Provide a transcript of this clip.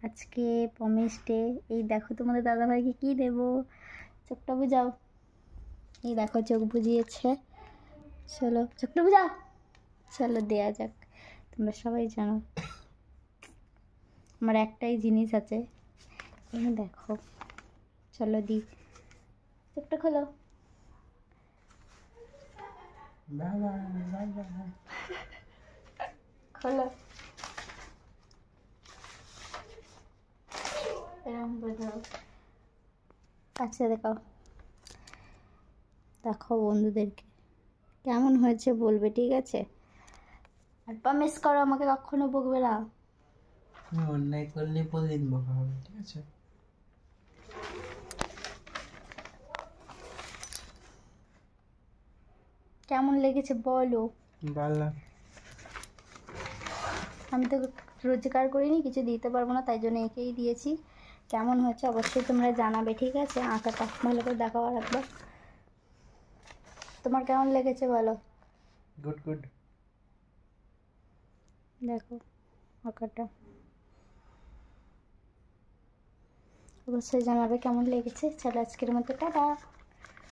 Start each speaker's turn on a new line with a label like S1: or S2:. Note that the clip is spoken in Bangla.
S1: আজকে প্রমিস ডে। এই দেখো তোমাদের দাদাভাইকে কি দেবো, চোখটা বুঝাও। এই দেখো চোখ বুঝিয়েছে, চলো চোখটা বুঝাও, চলো দেয়া যাক। তোমরা সবাই জানো আমার একটাই জিনিস আছে, এই দেখো, চলো দি, চোখটা খোলো। খোলো, এরকম বোঝাও। আচ্ছা দেখাও, দেখো বন্ধুদেরকে কেমন হয়েছে বলবে, ঠিক আছে? আর প্রমিস করো আমাকে কখনো বকবে না।
S2: অন্যায় করলে প্রতিদিন বকা হবে, ঠিক আছে?
S1: কেমন লেগেছে বলো।
S2: ভালো।
S1: আমি তো রোজগার করিনি, কিছু দিতে পারবো না, তাই জন্য একেই দিয়েছি। কেমন হয়েছে অবশ্যই তোমরা জানাবে, ঠিক আছে? আঁকাটা ভালো করে দেখাও আর একবার। তোমার কেমন লেগেছে বলো।
S2: Good good.
S1: দেখো আঁকাটা, অবশ্যই জানাবে কেমন লেগেছে। চলো আজকের মতো টাটা।